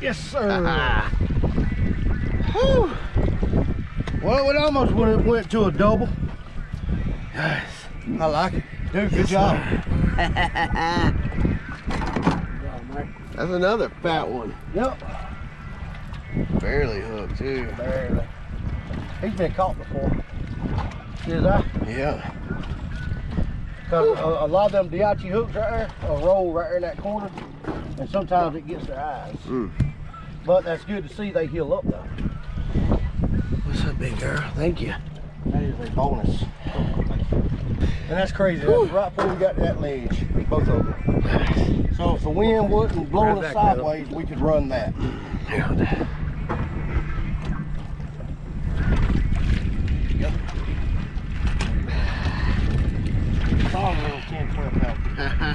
Yes, sir. Whew. Well, it almost went to a double. Yes, I like it. Dude, good job. That's another fat one. Yep. Barely hooked too. Barely. He's been caught before. Is that? Yeah. Because a lot of them Diachi hooks right there will roll right there in that corner, and sometimes it gets their eyes. But that's good to see they heal up though. What's up, big girl? Thank you. That is a bonus. And that's crazy. That's right before we got to that ledge, both of them. So if the wind wasn't blowing us sideways, we could run that. Yeah. Solid little 10, 12 pound.